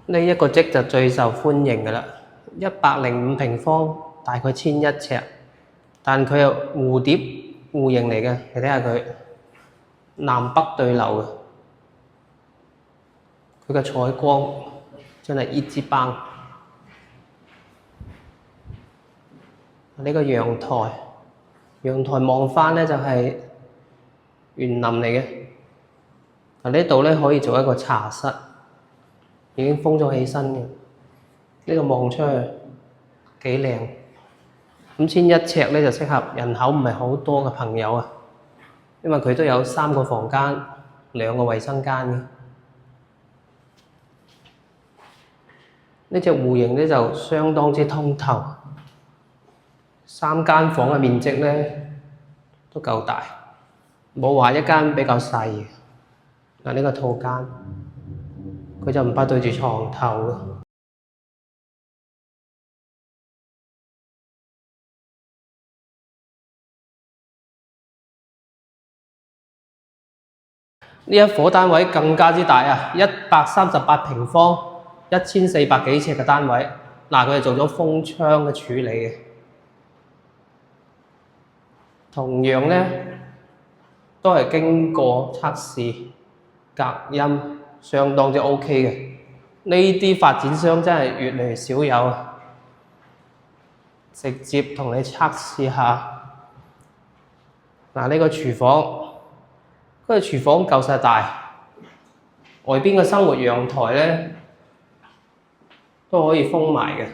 呢一個則就最受歡迎嘅啦，105平方，大概1100尺，但佢係蝴蝶戶型嚟嘅，你睇下佢南北對流嘅，佢嘅採光真係一級棒。呢個陽台望返呢就係園林嚟嘅。呢度呢可以做一個茶室，已經封咗起身嘅。呢度望出去幾靚。咁1100尺呢就適合人口唔係好多嘅朋友啊，因為佢都有3個房間、2個衛生間嘅。呢隻戶型呢就相當之通透，3間房嘅面積呢都夠大，冇話一間比較細嘅。嗱，呢個套間佢就唔怕對住床頭嘅。呢一伙單位更加之大啊，138平方，1400幾尺嘅單位。嗱，佢係做咗封窗嘅處理嘅。同樣呢，都係經過測試，隔音相當之 OK 嘅。呢啲發展商真係越嚟越少有啊！直接同你測試下。嗱，呢個廚房，嗰個廚房夠晒大，外邊嘅生活陽台呢都可以封埋嘅。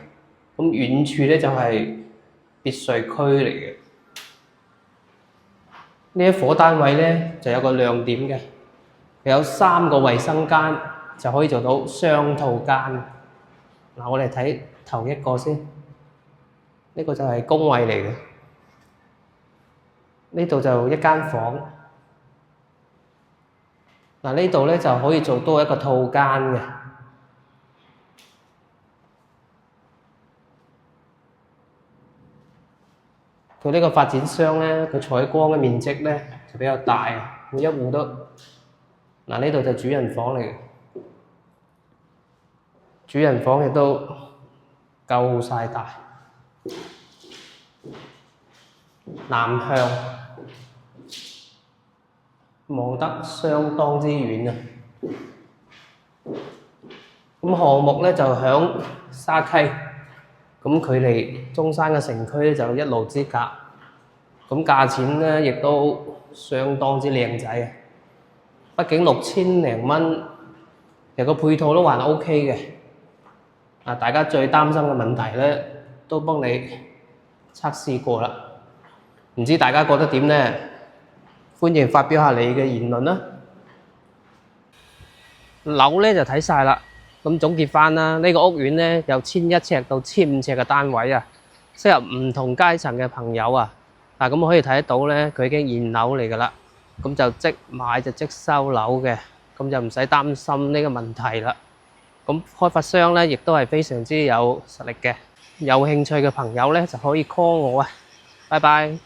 咁遠處呢就係別墅區嚟嘅。呢一伙單位呢就有個亮點嘅，有3個衛生間就可以做到雙套間。嗱，我哋睇頭一個先，呢個就係公衛嚟嘅。呢度就一間房。嗱，呢度呢就可以做多一個套間嘅。佢呢個發展商呢，佢採光嘅面積呢就比較大，每一戶都。嗱，呢度就主人房嚟嘅，主人房亦都夠晒大，南向，望得相當之遠啊！咁項目呢就響沙溪。咁距離中山嘅城區呢就一路之隔，咁價錢呢亦都相當之靚仔啊！畢竟6000零蚊，其實個配套都還 OK 嘅。啊，大家最擔心嘅問題呢都幫你測試過啦，唔知大家覺得點呢？歡迎發表下你嘅言論啦。樓呢就睇晒啦。咁總結返啦，呢個屋苑呢有1100尺到1500尺嘅單位啊，適合唔同階層嘅朋友啊。咁可以睇得到呢，佢已經現樓嚟㗎啦，咁就即買就即收樓嘅，咁就唔使擔心呢個問題啦。咁開發商呢亦都係非常之有實力嘅，有興趣嘅朋友呢就可以 call 我啊。拜拜。